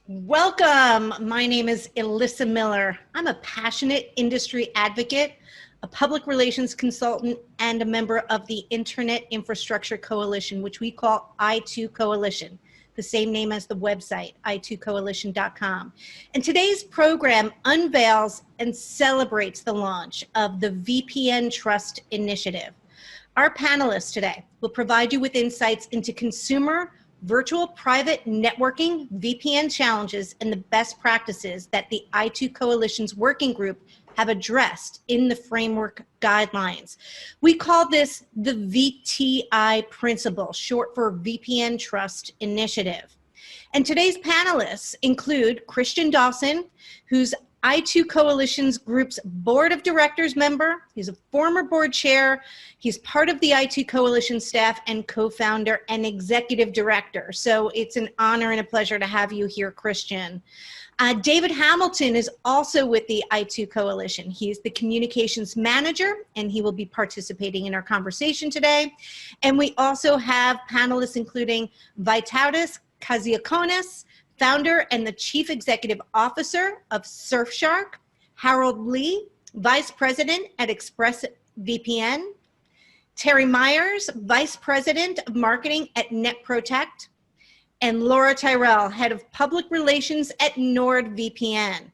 Welcome. My name is Ilissa Miller. I'm a passionate industry advocate, a public relations consultant, and a member of the Internet Infrastructure Coalition, which we call I2 Coalition, the same name as the website, i2coalition.com. And today's program unveils and celebrates the launch of the VPN Trust Initiative. Our panelists today will provide you with insights into consumer virtual private networking, VPN challenges, and the best practices that the I2 Coalition's working group have addressed in the framework guidelines. We call this the VTI principle, short for VPN Trust Initiative. And today's panelists include Christian Dawson, who's I2 Coalition's group's board of directors member. He's a former board chair. He's part of the I2 Coalition staff and co-founder and executive director. So it's an honor and a pleasure to have you here, Christian. David Hamilton is also with the I2 Coalition. He's the communications manager, and he will be participating in our conversation today. And we also have panelists including Vytautas, Kaziukonis, founder and the Chief Executive Officer of Surfshark, Harold Lee, Vice President at ExpressVPN, Terry Myers, Vice President of Marketing at NetProtect, and Laura Tyrell, Head of Public Relations at NordVPN.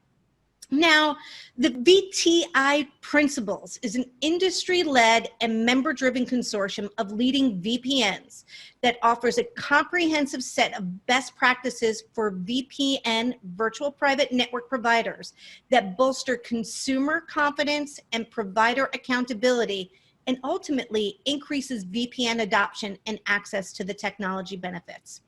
Now, the VTI Principles is an industry-led and member-driven consortium of leading VPNs that offers a comprehensive set of best practices for VPN, virtual private network providers, that bolster consumer confidence and provider accountability, and ultimately increases VPN adoption and access to the technology benefits.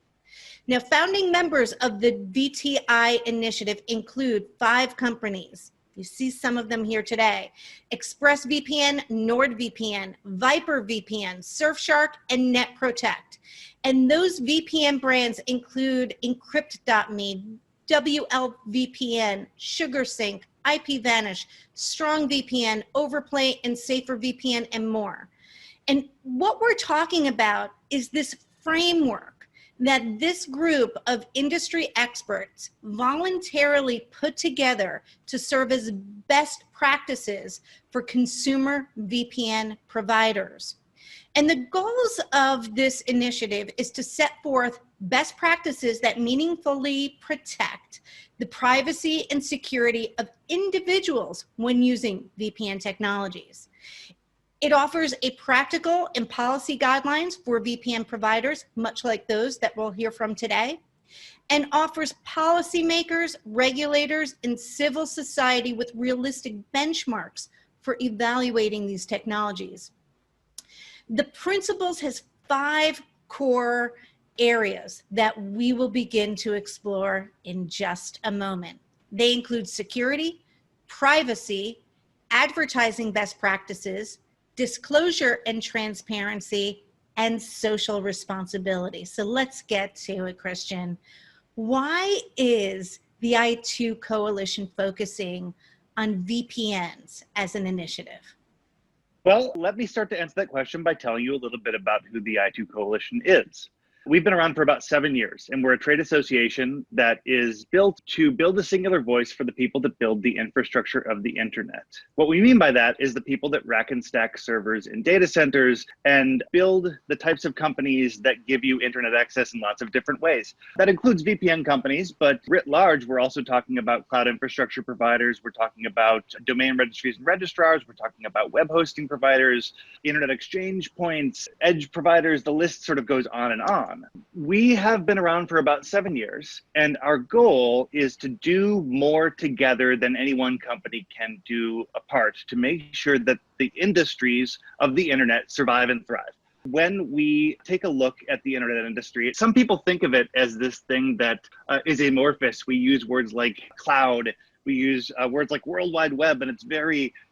Now, founding members of the VTI initiative include 5 companies. You see some of them here today: ExpressVPN, NordVPN, ViperVPN, Surfshark, and NetProtect. And those VPN brands include Encrypt.me, WLVPN, SugarSync, IPVanish, StrongVPN, Overplay, and SaferVPN, and more. And what we're talking about is this framework that this group of industry experts voluntarily put together to serve as best practices for consumer VPN providers. And the goals of this initiative is to set forth best practices that meaningfully protect the privacy and security of individuals when using VPN technologies. It offers a practical and policy guidelines for VPN providers, much like those that we'll hear from today, and offers policymakers, regulators, and civil society with realistic benchmarks for evaluating these technologies. The principles has 5 core areas that we will begin to explore in just a moment. They include security, privacy, advertising best practices, disclosure and transparency, and social responsibility. So let's get to it, Christian. Why is the I2 Coalition focusing on VPNs as an initiative? Well, let me start to answer that question by telling you a little bit about who the I2 Coalition is. We've been around for about 7 years, and we're a trade association that is built to build a singular voice for the people that build the infrastructure of the internet. What we mean by that is the people that rack and stack servers in data centers and build the types of companies that give you internet access in lots of different ways. That includes VPN companies, but writ large, we're also talking about cloud infrastructure providers. We're talking about domain registries and registrars. We're talking about web hosting providers, internet exchange points, edge providers. The list sort of goes on and on. We have been around for about 7 years, and our goal is to do more together than any one company can do apart to make sure that the industries of the internet survive and thrive. When we take a look at the internet industry, some people think of it as this thing that is amorphous. We use words like cloud. We use words like World Wide Web, and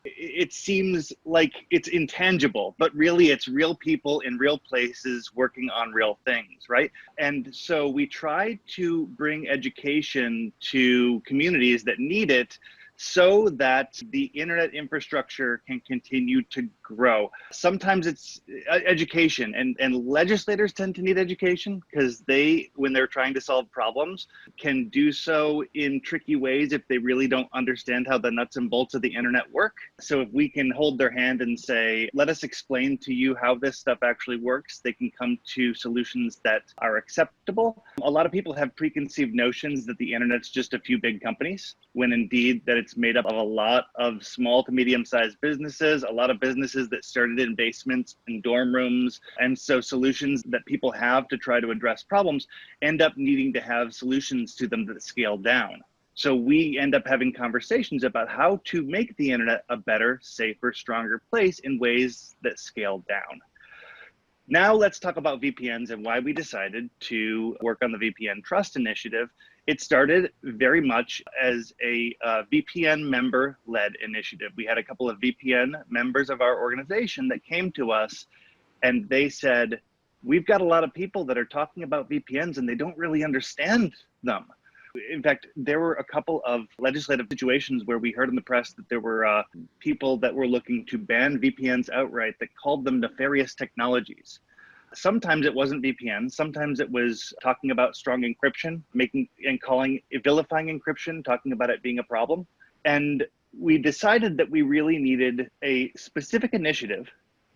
it seems like it's intangible, but really it's real people in real places working on real things, right? And so we try to bring education to communities that need it so that the internet infrastructure can continue to grow. Sometimes it's education, and legislators tend to need education because they, when they're trying to solve problems, can do so in tricky ways if they really don't understand how the nuts and bolts of the internet work. So if we can hold their hand and say, let us explain to you how this stuff actually works, they can come to solutions that are acceptable. A lot of people have preconceived notions that the internet's just a few big companies, when indeed that it's made up of a lot of small to medium-sized businesses, a lot of businesses that started in basements and dorm rooms. And so solutions that people have to try to address problems end up needing to have solutions to them that scale down. So we end up having conversations about how to make the internet a better, safer, stronger place in ways that scale down. Now let's talk about VPNs and why we decided to work on the VPN Trust Initiative. It started very much as a VPN member-led initiative. We had a couple of VPN members of our organization that came to us and they said, we've got a lot of people that are talking about VPNs and they don't really understand them. In fact, there were a couple of legislative situations where we heard in the press that there were people that were looking to ban VPNs outright that called them nefarious technologies. Sometimes it wasn't VPN, sometimes it was talking about strong encryption, vilifying encryption, talking about it being a problem. And we decided that we really needed a specific initiative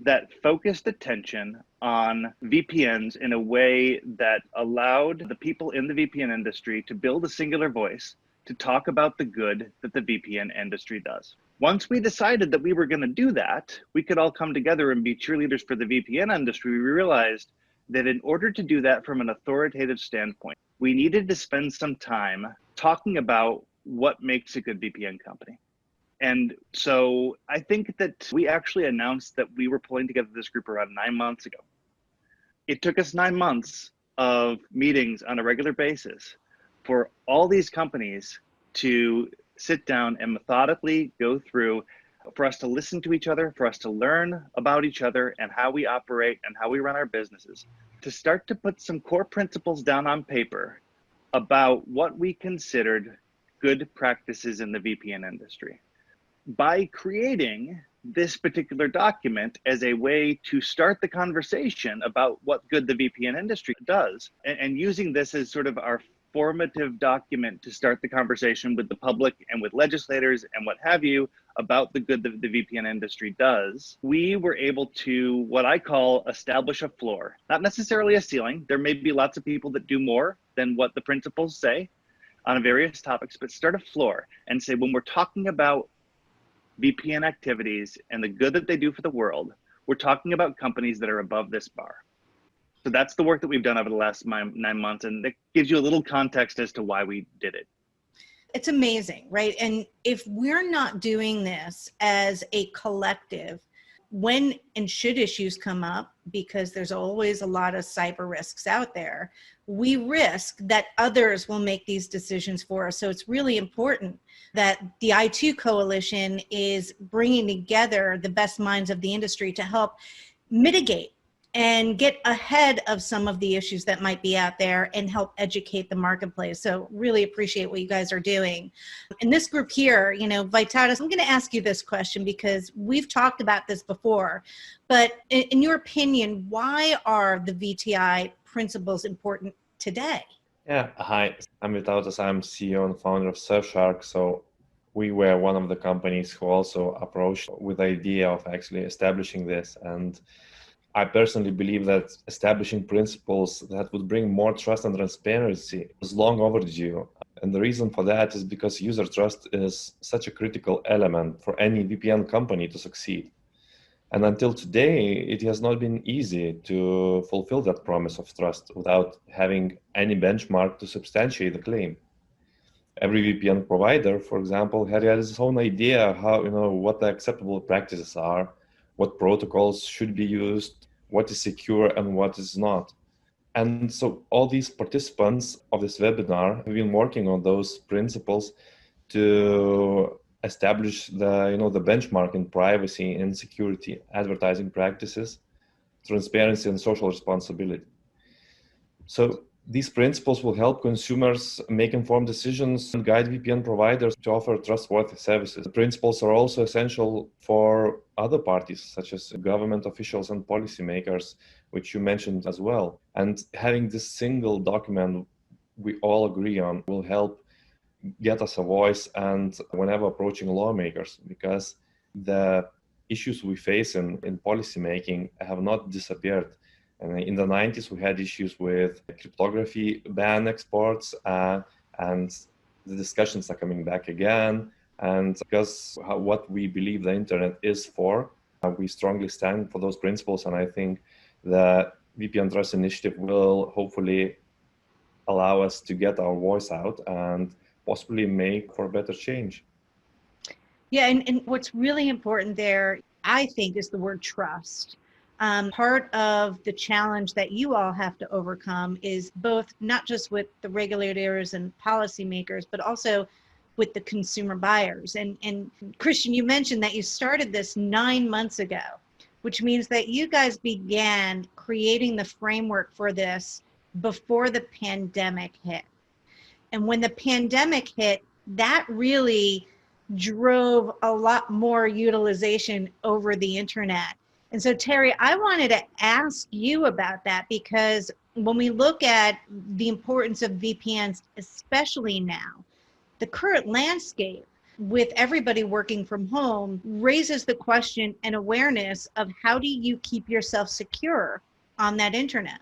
that focused attention on VPNs in a way that allowed the people in the VPN industry to build a singular voice to talk about the good that the VPN industry does. Once we decided that we were going to do that, we could all come together and be cheerleaders for the VPN industry. We realized that in order to do that from an authoritative standpoint, we needed to spend some time talking about what makes a good VPN company. And so I think that we actually announced that we were pulling together this group around 9 months ago. It took us 9 months of meetings on a regular basis for all these companies to sit down and methodically go through, for us to listen to each other, for us to learn about each other and how we operate and how we run our businesses, to start to put some core principles down on paper about what we considered good practices in the VPN industry. By creating this particular document as a way to start the conversation about what good the VPN industry does, and using this as sort of our formative document to start the conversation with the public and with legislators and what have you about the good that the VPN industry does, we were able to, what I call, establish a floor. Not necessarily a ceiling. There may be lots of people that do more than what the principles say on various topics, but start a floor and say, when we're talking about VPN activities and the good that they do for the world, we're talking about companies that are above this bar. So that's the work that we've done over the last 9 months, and it gives you a little context as to why we did it. It's amazing, right? And if we're not doing this as a collective, when and should issues come up, because there's always a lot of cyber risks out there, we risk that others will make these decisions for us. So it's really important that the I2 Coalition is bringing together the best minds of the industry to help mitigate and get ahead of some of the issues that might be out there and help educate the marketplace. So really appreciate what you guys are doing. In this group here, you know, Vytautas, I'm gonna ask you this question because we've talked about this before, but in your opinion, why are the VTI principles important today? Yeah, hi, I'm Vytautas. I'm CEO and founder of Surfshark. So we were one of the companies who also approached with the idea of actually establishing this. And I personally believe that establishing principles that would bring more trust and transparency is long overdue. And the reason for that is because user trust is such a critical element for any VPN company to succeed. And until today, it has not been easy to fulfill that promise of trust without having any benchmark to substantiate the claim. Every VPN provider, for example, had its own idea how, what the acceptable practices are, what protocols should be used, what is secure and what is not. And so all these participants of this webinar have been working on those principles to establish the benchmark in privacy and security, advertising practices, transparency and social responsibility. So These principles will help consumers make informed decisions and guide VPN providers to offer trustworthy services. The principles are also essential for other parties, such as government officials and policymakers, which you mentioned as well. And having this single document we all agree on will help get us a voice and whenever approaching lawmakers, because the issues we face in policymaking have not disappeared. And in the 90s, we had issues with cryptography ban exports, and the discussions are coming back again. And because what we believe the internet is for, we strongly stand for those principles. And I think the VPN Trust Initiative will hopefully allow us to get our voice out and possibly make for better change. Yeah, and what's really important there, I think, is the word trust. Part of the challenge that you all have to overcome is both not just with the regulators and policymakers, but also with the consumer buyers. And Christian, you mentioned that you started this 9 months ago, which means that you guys began creating the framework for this before the pandemic hit. And when the pandemic hit, that really drove a lot more utilization over the internet. And so, Terry, I wanted to ask you about that, because when we look at the importance of VPNs, especially now, the current landscape with everybody working from home raises the question and awareness of how do you keep yourself secure on that internet?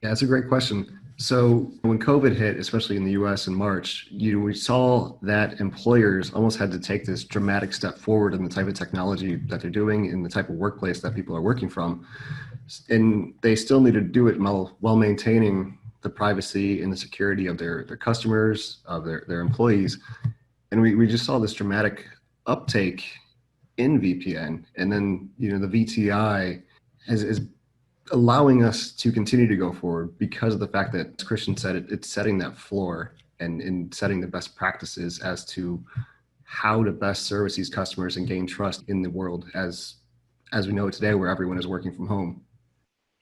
Yeah, that's a great question. So when COVID hit, especially in the US in March, we saw that employers almost had to take this dramatic step forward in the type of technology that they're doing and the type of workplace that people are working from. And they still need to do it while maintaining the privacy and the security of their customers, of their employees. And we just saw this dramatic uptake in VPN. And then, the VTI is allowing us to continue to go forward because of the fact that, as Christian said, it's setting that floor and setting the best practices as to how to best service these customers and gain trust in the world as we know it today, where everyone is working from home.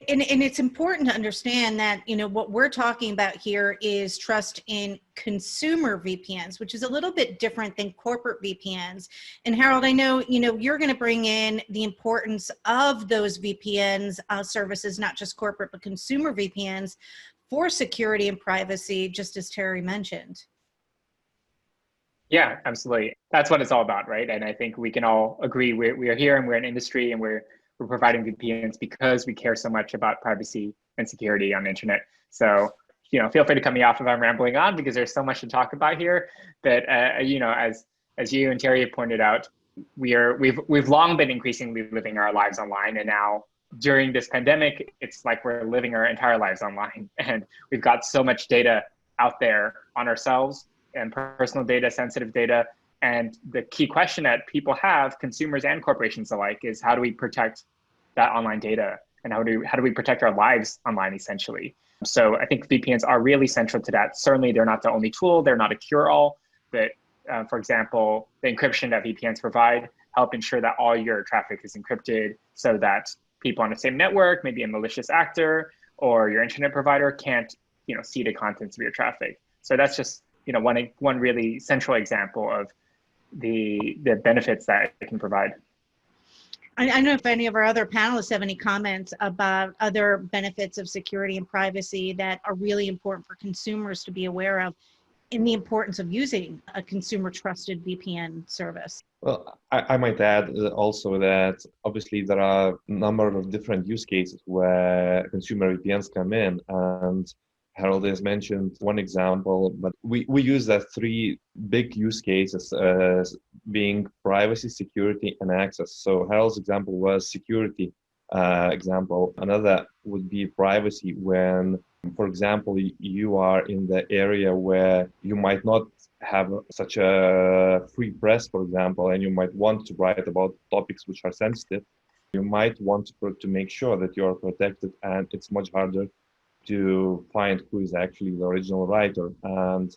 And it's important to understand that, what we're talking about here is trust in consumer VPNs, which is a little bit different than corporate VPNs. And Harold, I know, you're going to bring in the importance of those VPNs services, not just corporate, but consumer VPNs for security and privacy, just as Terry mentioned. Yeah, absolutely. That's what it's all about, right? And I think we can all agree we are here and we're an industry and we're providing VPNs because we care so much about privacy and security on the internet. So, feel free to cut me off if I'm rambling on, because there's so much to talk about here. But as you and Terry have pointed out, we've long been increasingly living our lives online, and now during this pandemic, it's like we're living our entire lives online, and we've got so much data out there on ourselves, and personal data, sensitive data. And the key question that people have, consumers and corporations alike, is how do we protect that online data? And how do we protect our lives online, essentially? So I think VPNs are really central to that. Certainly, they're not the only tool. They're not a cure-all. But for example, the encryption that VPNs provide help ensure that all your traffic is encrypted so that people on the same network, maybe a malicious actor or your internet provider, can't see the contents of your traffic. So that's just one really central example of the benefits that it can provide. I don't know if any of our other panelists have any comments about other benefits of security and privacy that are really important for consumers to be aware of in the importance of using a consumer trusted VPN service. Well, I might add also that obviously there are a number of different use cases where consumer VPNs come in, and Harold has mentioned one example, but we use that three big use cases as being privacy, security, and access. So Harold's example was security example. Another would be privacy when, for example, you are in the area where you might not have such a free press, for example, and you might want to write about topics which are sensitive. You might want to make sure that you are protected, and it's much harder to find who is actually the original writer. And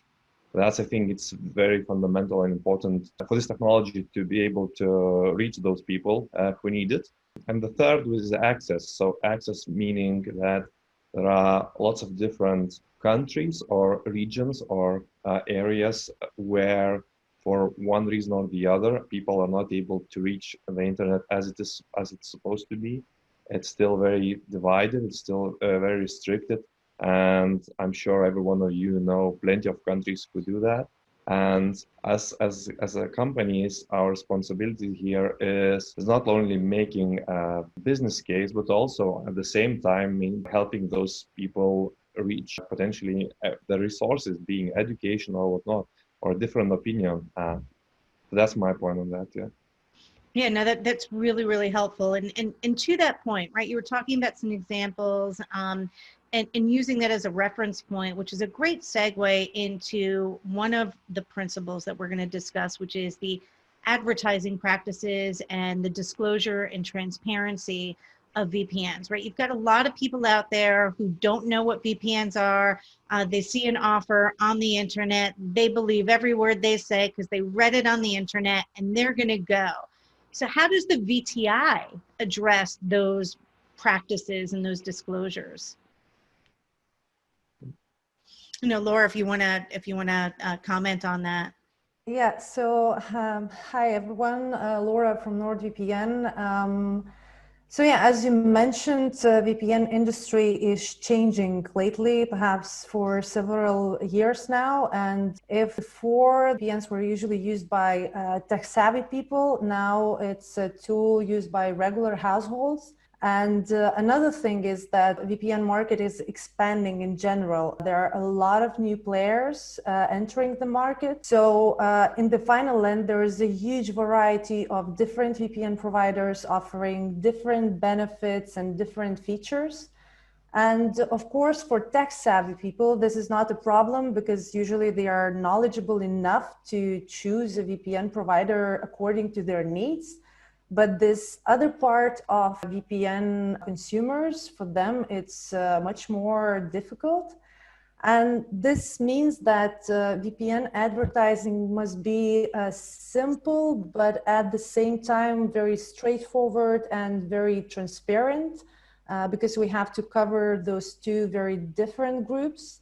that's, I think, it's very fundamental and important for this technology to be able to reach those people who need it. And the third was access. So access meaning that There are lots of different countries or regions or areas where, for one reason or the other, people are not able to reach the internet as it's supposed to be. It's still very divided. It's still very restricted, and I'm sure every one of you know plenty of countries who do that. And as a companies, our responsibility here is not only making a business case, but also at the same time in helping those people reach potentially the resources, being education or whatnot, or a different opinion. That's my point on that. Yeah. Yeah, no, that's really, really helpful. And to that point, right, you were talking about some examples and using that as a reference point, which is a great segue into one of the principles that we're going to discuss, which is the advertising practices and the disclosure and transparency of VPNs, right? You've got a lot of people out there who don't know what VPNs are. They see an offer on the internet. They believe every word they say because they read it on the internet, and they're going to go. So how does the VTI address those practices and those disclosures? You know, Laura, if you want to comment on that. Yeah. So hi everyone, Laura from NordVPN. So yeah, as you mentioned, VPN industry is changing lately, perhaps for several years now. And if before VPNs were usually used by tech-savvy people, now it's a tool used by regular households. And another thing is that VPN market is expanding in general. There are a lot of new players entering the market. So in the final end, there is a huge variety of different VPN providers offering different benefits and different features. And of course, for tech-savvy people, this is not a problem because usually they are knowledgeable enough to choose a VPN provider according to their needs. But this other part of VPN consumers, for them, it's much more difficult. And this means that VPN advertising must be simple, but at the same time, very straightforward and very transparent, because we have to cover those two very different groups.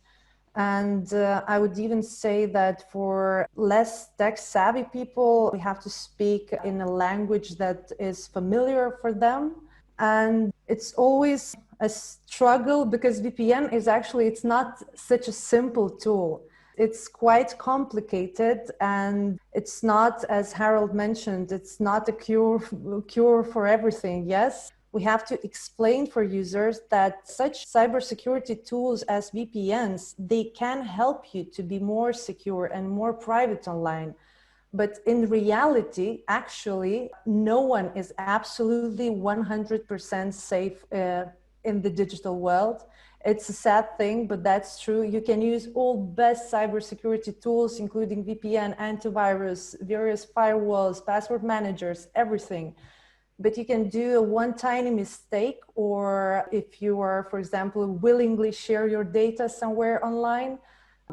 And I would even say that for less tech-savvy people, we have to speak in a language that is familiar for them. And it's always a struggle because VPN is actually, it's not such a simple tool. It's quite complicated, and it's not, as Harold mentioned, it's not a cure for everything, yes? We have to explain for users that such cybersecurity tools as VPNs, they can help you to be more secure and more private online. But in reality, actually, no one is absolutely 100% safe in the digital world. It's a sad thing, but that's true. You can use all best cybersecurity tools, including VPN, antivirus, various firewalls, password managers, everything. But you can do one tiny mistake, or if you are, for example, willingly share your data somewhere online,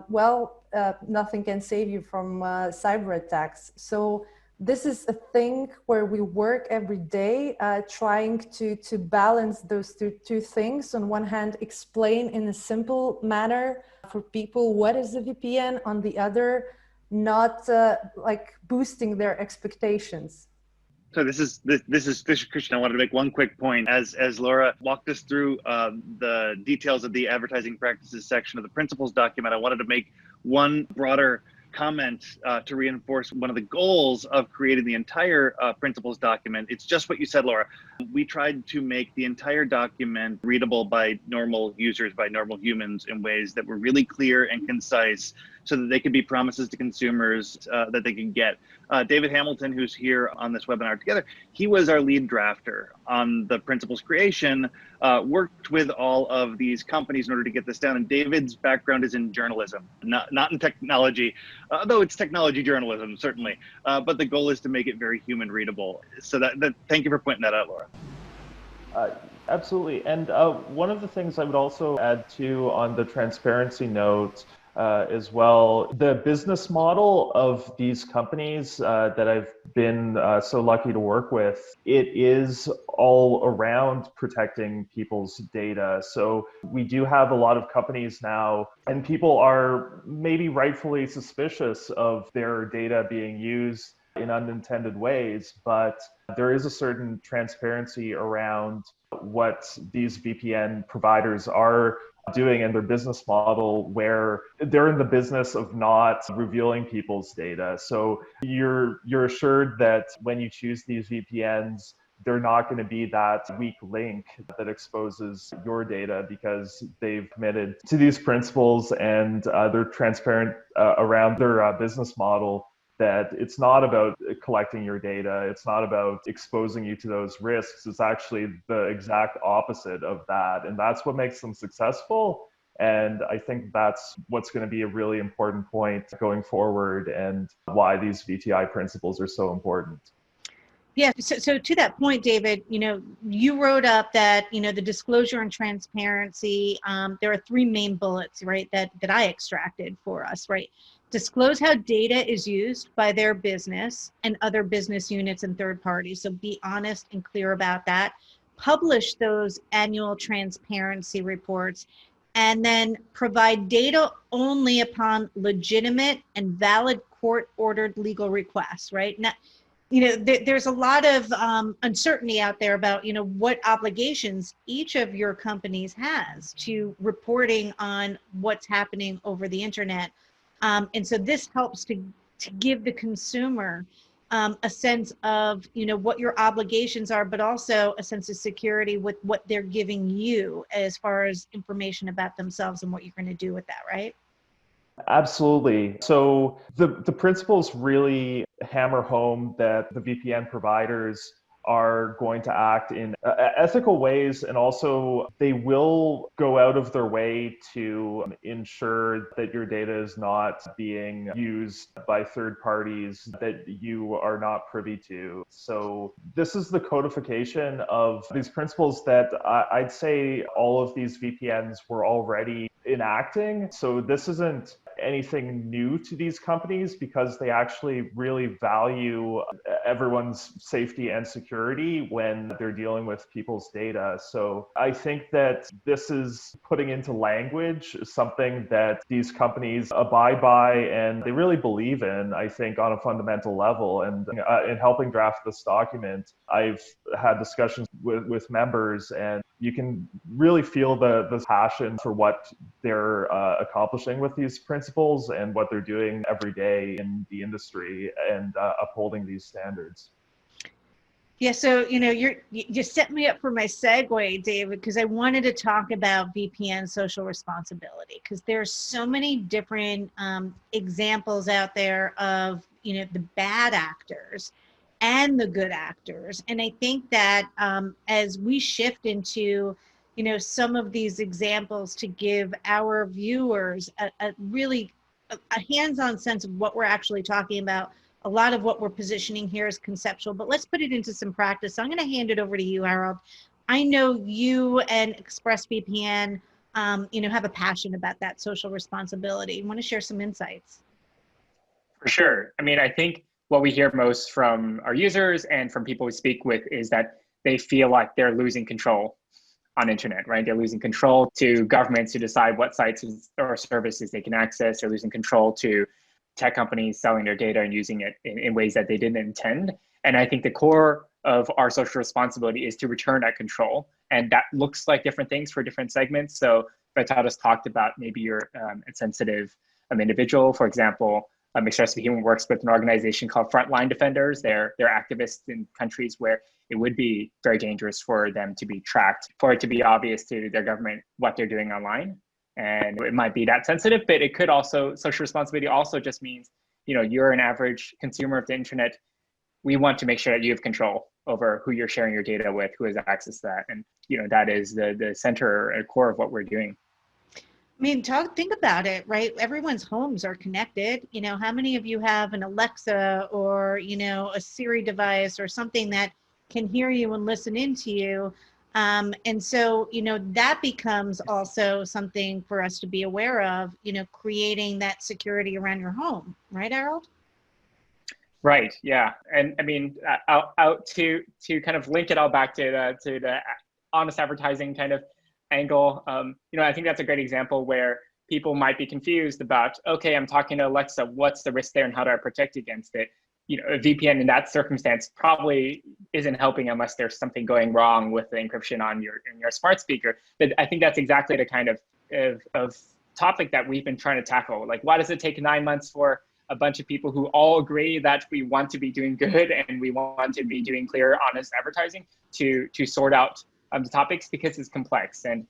well, nothing can save you from cyber attacks. So this is a thing where we work every day trying to balance those two things. On one hand, explain in a simple manner for people what is a VPN, on the other, not like boosting their expectations. So this is Christian. I wanted to make one quick point as Laura walked us through the details of the advertising practices section of the principles document. I wanted to make one broader comment to reinforce one of the goals of creating the entire principles document. It's just what you said, Laura. We tried to make the entire document readable by normal users, by normal humans, in ways that were really clear and concise, so that they could be promises to consumers that they can get. David Hamilton, who's here on this webinar together, he was our lead drafter on the principles creation, worked with all of these companies in order to get this down. And David's background is in journalism, not in technology, though it's technology journalism, certainly. But the goal is to make it very human readable. So thank you for pointing that out, Laura. Absolutely. And one of the things I would also add to on the transparency note, as well. The business model of these companies that I've been so lucky to work with, it is all around protecting people's data. So we do have a lot of companies now, and people are maybe rightfully suspicious of their data being used in unintended ways, but there is a certain transparency around what these VPN providers are doing in their business model, where they're in the business of not revealing people's data. So you're assured that when you choose these VPNs, they're not going to be that weak link that exposes your data, because they've committed to these principles and they're transparent around their business model, that it's not about collecting your data. It's not about exposing you to those risks. It's actually the exact opposite of that. And that's what makes them successful. And I think that's what's going to be a really important point going forward, and why these VTI principles are so important. Yeah, so to that point, David, you wrote up that, the disclosure and transparency, there are three main bullets, right, that I extracted for us, right? Disclose how data is used by their business and other business units and third parties. So be honest and clear about that. Publish those annual transparency reports, and then provide data only upon legitimate and valid court-ordered legal requests, right? Now, there's a lot of uncertainty out there about, what obligations each of your companies has to reporting on what's happening over the internet. And so this helps to give the consumer a sense of, what your obligations are, but also a sense of security with what they're giving you as far as information about themselves and what you're going to do with that, right? Absolutely. So the principles really hammer home that the VPN providers are going to act in ethical ways, and also they will go out of their way to ensure that your data is not being used by third parties that you are not privy to. So this is the codification of these principles that I'd say all of these VPNs were already enacting. So this isn't anything new to these companies, because they actually really value everyone's safety and security when they're dealing with people's data. So I think that this is putting into language something that these companies abide by and they really believe in, I think, on a fundamental level. And in helping draft this document, I've had discussions with members, and you can really feel the passion for what they're accomplishing with these principles and what they're doing every day in the industry and upholding these standards. Yeah, so you set me up for my segue, David, because I wanted to talk about VPN social responsibility, because there's so many different examples out there of the bad actors and the good actors. And I think that as we shift into some of these examples to give our viewers a really hands-on sense of what we're actually talking about. A lot of what we're positioning here is conceptual, but let's put it into some practice. So I'm going to hand it over to you, Harold. I know you and ExpressVPN, have a passion about that social responsibility. You want to share some insights? For sure. I mean, I think what we hear most from our users and from people we speak with is that they feel like they're losing control on internet, right? They're losing control to governments to decide what sites or services they can access. They're losing control to tech companies selling their data and using it in ways that they didn't intend. And I think the core of our social responsibility is to return that control. And that looks like different things for different segments. So Vytautas talked about maybe you're a sensitive individual. For example, ExpressVPN works with an organization called Frontline Defenders. They're activists in countries where it would be very dangerous for them to be tracked, for it to be obvious to their government what they're doing online. And it might be that sensitive, but it could also, social responsibility also just means, you're an average consumer of the internet. We want to make sure that you have control over who you're sharing your data with, who has access to that. And, that is the center and core of what we're doing. I mean, think about it, right? Everyone's homes are connected. How many of you have an Alexa or, a Siri device or something that can hear you and listen into you? And so, that becomes also something for us to be aware of, creating that security around your home, right, Harold? Right. Yeah. And I mean, out to kind of link it all back to the honest advertising kind of angle. I think that's a great example where people might be confused about, okay, I'm talking to Alexa, what's the risk there and how do I protect against it? A VPN in that circumstance probably isn't helping unless there's something going wrong with the encryption on your smart speaker. But I think that's exactly the kind of topic that we've been trying to tackle. Like, why does it take 9 months for a bunch of people who all agree that we want to be doing good and we want to be doing clear, honest advertising to sort out the topics? Because it's complex. And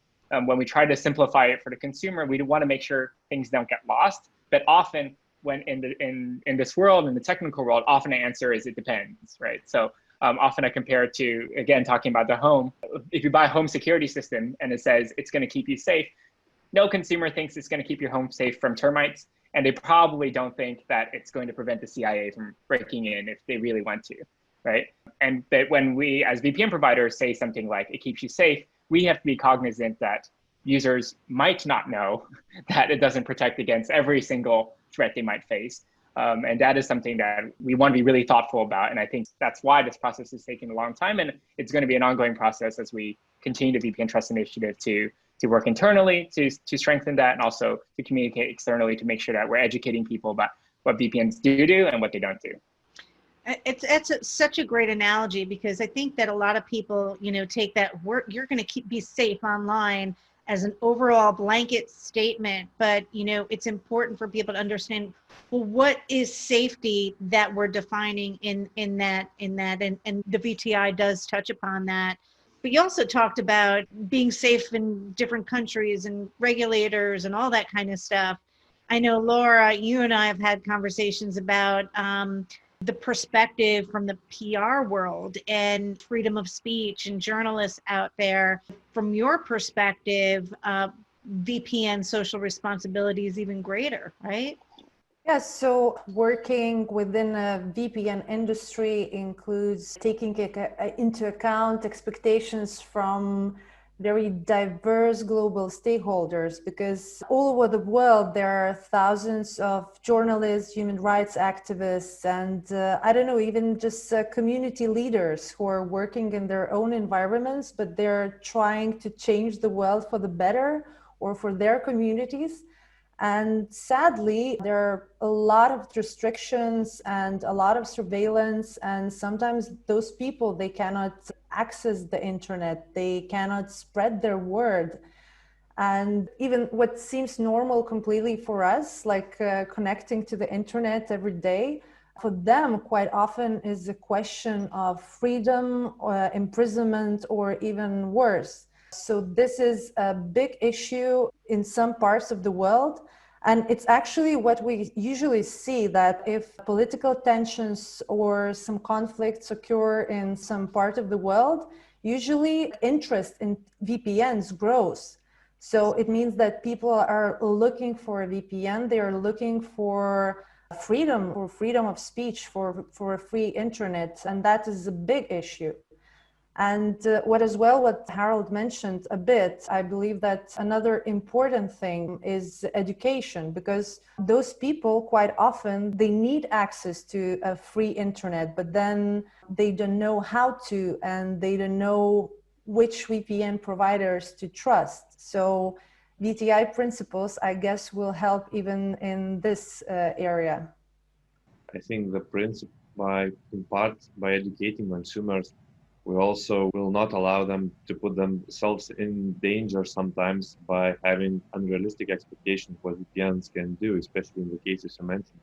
when we try to simplify it for the consumer, we want to make sure things don't get lost. But often, when in this world, in the technical world, often the answer is it depends, right? So often I compare it to, again, talking about the home. If you buy a home security system and it says it's going to keep you safe, no consumer thinks it's going to keep your home safe from termites. And they probably don't think that it's going to prevent the CIA from breaking in if they really want to, right? And that when we, as VPN providers, say something like it keeps you safe, we have to be cognizant that users might not know that it doesn't protect against every single threat they might face. And that is something that we want to be really thoughtful about. And I think that's why this process is taking a long time. And it's going to be an ongoing process as we continue the VPN Trust Initiative to work internally to strengthen that, and also to communicate externally to make sure that we're educating people about what VPNs do and what they don't do. It's such a great analogy, because I think that a lot of people, take that you're going to be safe online as an overall blanket statement, but it's important for people to understand, well, what is safety that we're defining in that, and the VTI does touch upon that. But you also talked about being safe in different countries and regulators and all that kind of stuff. I know, Laura, you and I have had conversations about the perspective from the PR world and freedom of speech and journalists out there. From your perspective, VPN social responsibility is even greater, right? Yes, so working within a VPN industry includes taking into account expectations from very diverse global stakeholders, because all over the world there are thousands of journalists, human rights activists, and I don't know, even just community leaders who are working in their own environments, but they're trying to change the world for the better or for their communities. And sadly, there are a lot of restrictions and a lot of surveillance, and sometimes those people, they cannot access the internet, they cannot spread their word. And even what seems normal completely for us, like connecting to the internet every day, for them quite often is a question of freedom, or imprisonment, or even worse. So this is a big issue in some parts of the world. And it's actually what we usually see, that if political tensions or some conflicts occur in some part of the world, usually interest in VPNs grows. So it means that people are looking for a VPN, they are looking for freedom, or freedom of speech, for a free internet. And that is a big issue. And what Harold mentioned a bit, I believe that another important thing is education, because those people quite often, they need access to a free internet, but then they don't know how to, and they don't know which VPN providers to trust. So VTI principles, I guess, will help even in this area. I think the principle, in part by educating consumers, we also will not allow them to put themselves in danger sometimes by having unrealistic expectations what VPNs can do, especially in the cases you mentioned.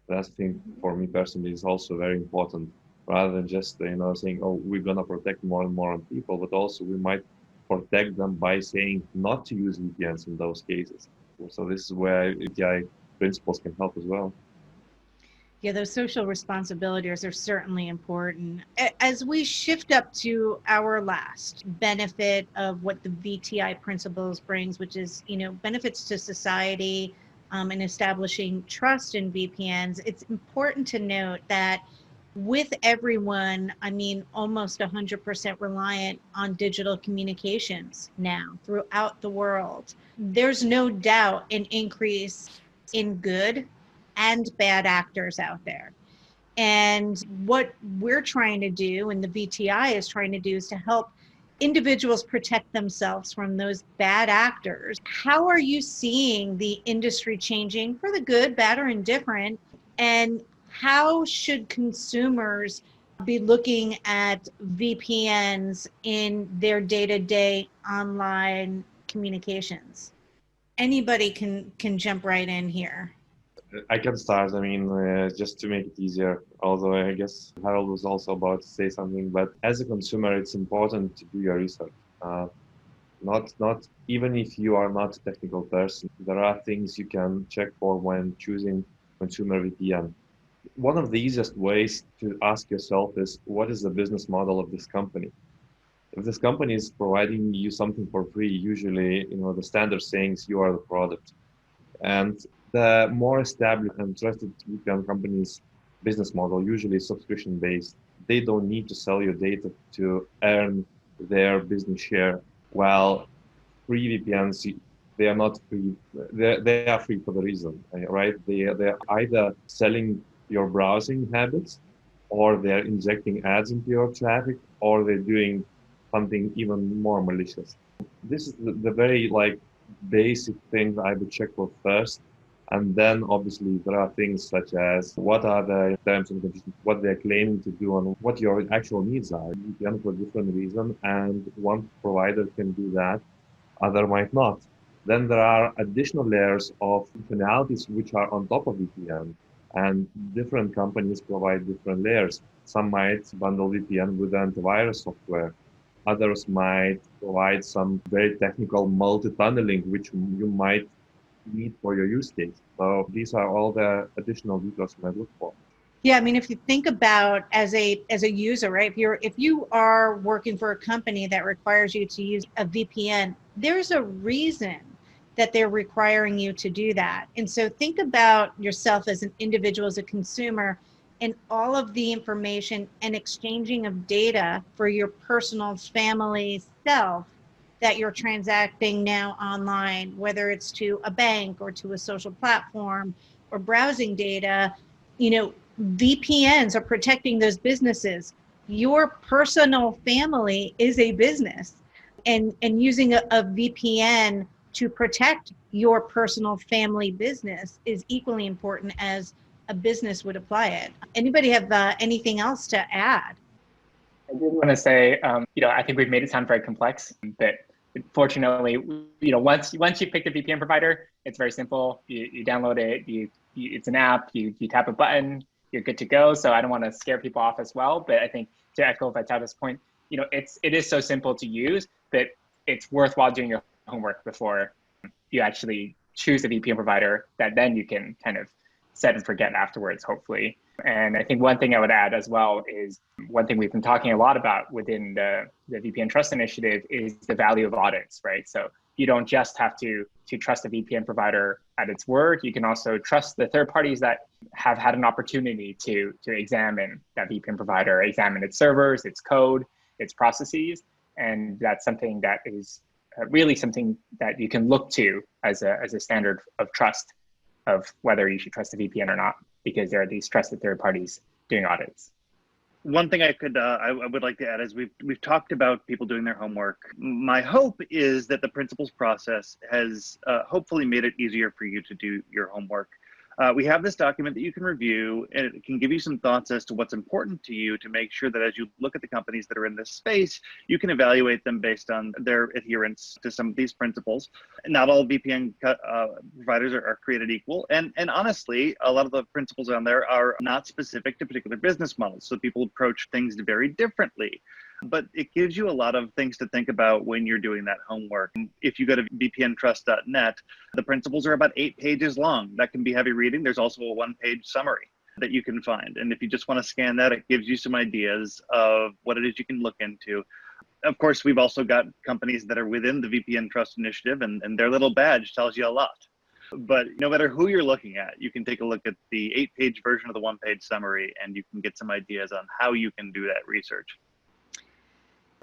That, I think, for me personally, is also very important, rather than just saying, oh, we're gonna protect more and more on people, but also we might protect them by saying not to use VPNs in those cases. So this is where VTI principles can help as well. Yeah, those social responsibilities are certainly important. As we shift up to our last benefit of what the VTI principles brings, which is, benefits to society and establishing trust in VPNs, it's important to note that with everyone, I mean, almost 100% reliant on digital communications now throughout the world, there's no doubt an increase in good and bad actors out there. And what we're trying to do, and the VTI is trying to do, is to help individuals protect themselves from those bad actors. How are you seeing the industry changing for the good, bad, or indifferent? And how should consumers be looking at VPNs in their day-to-day online communications? Anybody can jump right in here. I can start. I mean, just to make it easier, although I guess Harold was also about to say something, but as a consumer, it's important to do your research. Not even if you are not a technical person, there are things you can check for when choosing consumer VPN. One of the easiest ways to ask yourself is, what is the business model of this company? If this company is providing you something for free, usually, the standard saying is you are the product. And the more established and trusted VPN companies' business model, usually subscription-based, they don't need to sell your data to earn their business share. While free VPNs, they are not free. They are free for the reason, right? They're either selling your browsing habits, or they're injecting ads into your traffic, or they're doing something even more malicious. This is the very basic things I would check for first. And then obviously there are things such as what are the terms and conditions, what they're claiming to do, and what your actual needs are. VPN for different reasons, and one provider can do that, other might not. Then there are additional layers of functionalities which are on top of VPN, and different companies provide different layers. Some might bundle VPN with antivirus software. Others might provide some very technical multi-tunneling, which you might need for your use case. So these are all the additional details you might look for. Yeah, I mean, if you think about as a user, right? If you are working for a company that requires you to use a VPN, there's a reason that they're requiring you to do that. And so think about yourself as an individual, as a consumer, and all of the information and exchanging of data for your personal family self that you're transacting now online, whether it's to a bank or to a social platform or browsing data. VPNs are protecting those businesses. Your personal family is a business, and using a VPN to protect your personal family business is equally important as a business would apply it. Anybody have anything else to add? I did want to say, I think we've made it sound very complex, but fortunately, once you pick the VPN provider, it's very simple. You download it, it's an app, you tap a button, you're good to go. So I don't want to scare people off as well, but I think to echo Vytautas' point, it is so simple to use, but it's worthwhile doing your homework before you actually choose a VPN provider that then you can kind of set and forget afterwards, hopefully. And I think one thing I would add as well is one thing we've been talking a lot about within the VPN Trust Initiative is the value of audits, right? So you don't just have to trust a VPN provider at its word. You can also trust the third parties that have had an opportunity to examine that VPN provider, examine its servers, its code, its processes. And that's something that is really something that you can look to as a standard of trust of whether you should trust a VPN or not, because there are these trusted third parties doing audits. One thing I would like to add is we've talked about people doing their homework. My hope is that the principles process has hopefully made it easier for you to do your homework. We have this document that you can review, and it can give you some thoughts as to what's important to you to make sure that as you look at the companies that are in this space, you can evaluate them based on their adherence to some of these principles. Not all VPN providers are created equal. And honestly, a lot of the principles on there are not specific to particular business models. So people approach things very differently. But it gives you a lot of things to think about when you're doing that homework. If you go to vpntrust.net, the principles are about 8 pages long. That can be heavy reading. There's also a 1-page summary that you can find. And if you just want to scan that, it gives you some ideas of what it is you can look into. Of course, we've also got companies that are within the VPN Trust Initiative, and their little badge tells you a lot. But no matter who you're looking at, you can take a look at the 8-page version of the one-page summary, and you can get some ideas on how you can do that research.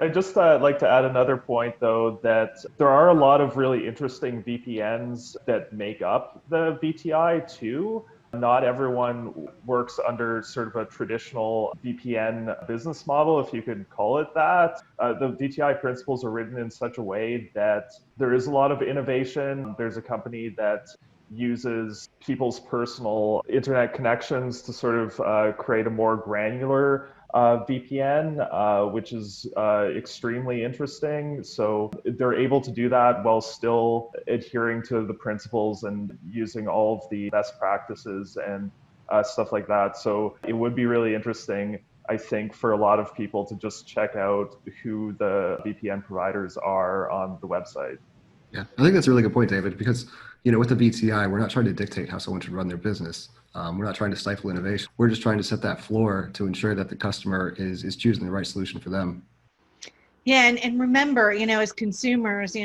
I'd just like to add another point, though, that there are a lot of really interesting VPNs that make up the VTI too. Not everyone works under sort of a traditional VPN business model, if you could call it that. The VTI principles are written in such a way that there is a lot of innovation. There's a company that uses people's personal internet connections to sort of create a more granular VPN, which is extremely interesting. So they're able to do that while still adhering to the principles and using all of the best practices and stuff like that. So it would be really interesting, I think, for a lot of people to just check out who the VPN providers are on the website. Yeah, I think that's a really good point, David, because with the VTI, we're not trying to dictate how someone should run their business. We're not trying to stifle innovation. We're just trying to set that floor to ensure that the customer is choosing the right solution for them. Yeah, and remember, as consumers,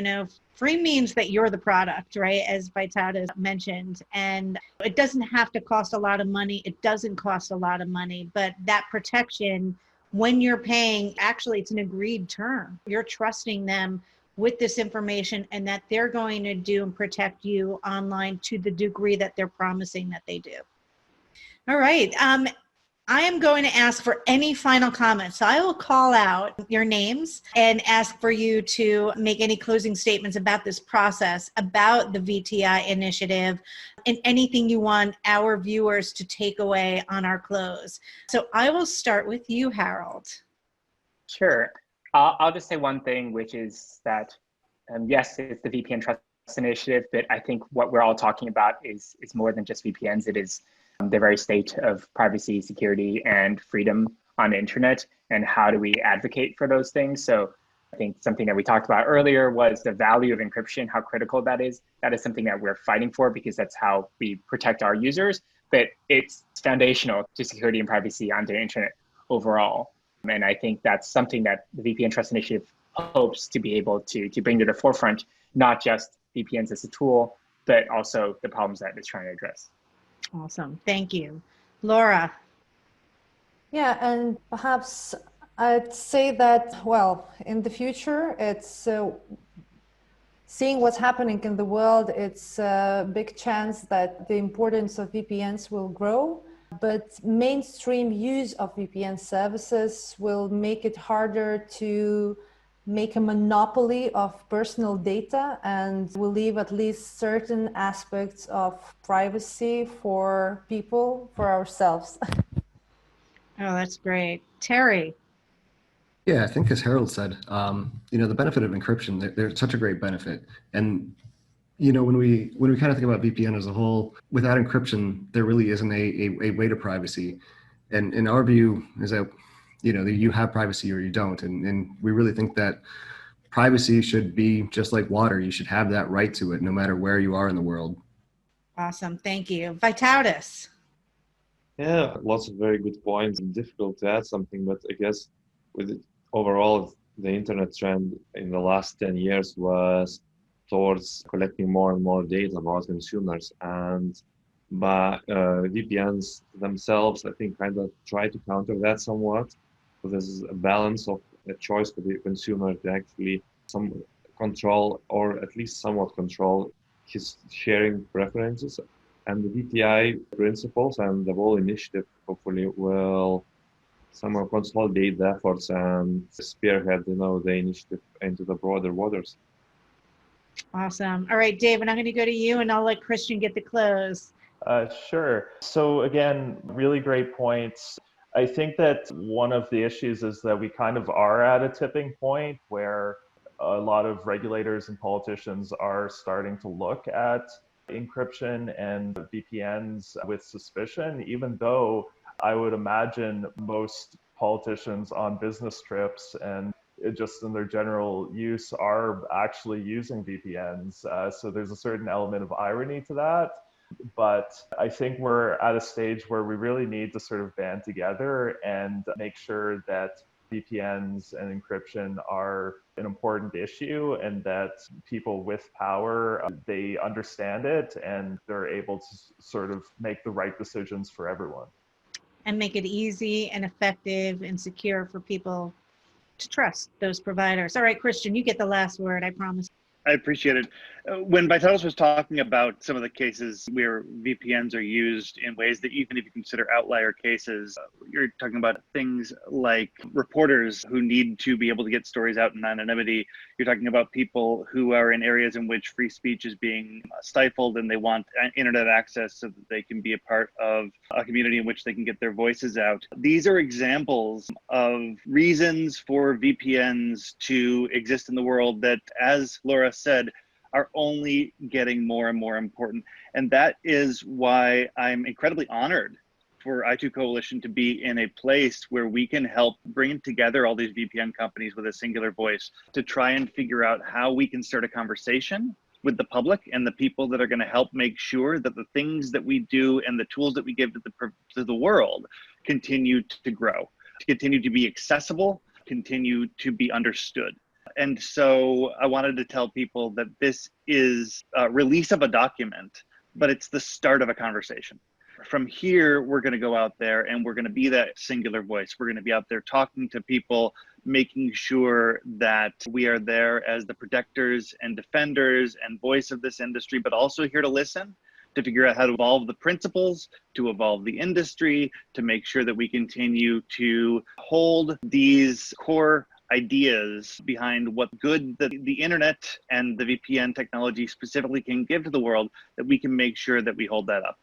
free means that you're the product, right? As Vytautas mentioned, and it doesn't have to cost a lot of money. It doesn't cost a lot of money, but that protection, when you're paying, actually, it's an agreed term. You're trusting them with this information and that they're going to do and protect you online to the degree that they're promising that they do. All right. I am going to ask for any final comments. So I will call out your names and ask for you to make any closing statements about this process, about the VTI initiative, and anything you want our viewers to take away on our close. So I will start with you, Harold. Sure. I'll just say one thing, which is that, yes, it's the VPN Trust Initiative, but I think what we're all talking about is more than just VPNs. It is the very state of privacy, security, and freedom on the internet, and how do we advocate for those things. So I think something that we talked about earlier was the value of encryption, how critical that is. That is something that we're fighting for because that's how we protect our users, but it's foundational to security and privacy on the internet overall. And I think that's something that the VPN Trust Initiative hopes to be able to bring to the forefront, not just VPNs as a tool, but also the problems that it's trying to address. Awesome. Thank you. Laura. Yeah, and perhaps I'd say that, well, in the future, it's seeing what's happening in the world, it's a big chance that the importance of VPNs will grow. But mainstream use of VPN services will make it harder to make a monopoly of personal data, and will leave at least certain aspects of privacy for people, for ourselves. Oh, that's great. Terry. Yeah, I think as Harold said, the benefit of encryption, there's such a great benefit. And when we kind of think about VPN as a whole, without encryption, there really isn't a way to privacy. And in our view is that, you have privacy or you don't. And we really think that privacy should be just like water. You should have that right to it no matter where you are in the world. Awesome. Thank you. Vytautas. Yeah, lots of very good points. Difficult to add something, but I guess with it, overall, the internet trend in the last 10 years was towards collecting more and more data about consumers, and VPNs themselves, I think, kind of try to counter that somewhat. So there's a balance of a choice for the consumer to actually some control, or at least somewhat control, his sharing preferences. And the VTI principles and the whole initiative hopefully will somehow consolidate the efforts and spearhead, the initiative into the broader waters. Awesome. All right, David, I'm going to go to you and I'll let Christian get the close. Sure. So again, really great points. I think that one of the issues is that we kind of are at a tipping point where a lot of regulators and politicians are starting to look at encryption and VPNs with suspicion, even though I would imagine most politicians on business trips and just in their general use are actually using VPNs. So there's a certain element of irony to that. But I think we're at a stage where we really need to sort of band together and make sure that VPNs and encryption are an important issue, and that people with power, they understand it and they're able to sort of make the right decisions for everyone. And make it easy and effective and secure for people to trust those providers. All right, Christian, you get the last word, I promise. I appreciate it. When Vytautas was talking about some of the cases where VPNs are used in ways that even if you consider outlier cases, you're talking about things like reporters who need to be able to get stories out in anonymity. You're talking about people who are in areas in which free speech is being stifled and they want internet access so that they can be a part of a community in which they can get their voices out. These are examples of reasons for VPNs to exist in the world that, as Laura said, are only getting more and more important. And that is why I'm incredibly honored for i2 Coalition to be in a place where we can help bring together all these VPN companies with a singular voice to try and figure out how we can start a conversation with the public and the people that are going to help make sure that the things that we do and the tools that we give to the world continue to grow, to continue to be accessible, continue to be understood. And so I wanted to tell people that this is a release of a document, but it's the start of a conversation. From here, we're going to go out there and we're going to be that singular voice. We're going to be out there talking to people, making sure that we are there as the protectors and defenders and voice of this industry, but also here to listen, to figure out how to evolve the principles, to evolve the industry, to make sure that we continue to hold these core ideas behind what good the internet and the VPN technology specifically can give to the world, that we can make sure that we hold that up.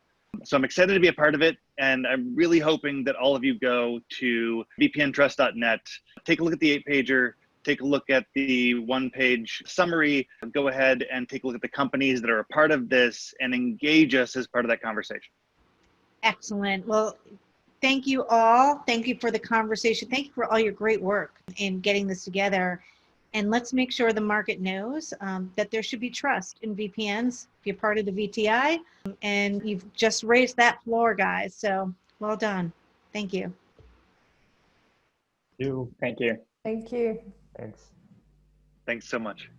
So I'm excited to be a part of it, and I'm really hoping that all of you go to vpntrust.net, take a look at the 8-pager, take a look at the 1-page summary, go ahead and take a look at the companies that are a part of this and engage us as part of that conversation. Excellent. Well, thank you all. Thank you for the conversation. Thank you for all your great work in getting this together. And let's make sure the market knows that there should be trust in VPNs if you're part of the VTI. And you've just raised that floor, guys. So well done. Thank you. Thank you. Thank you. Thanks. Thanks so much.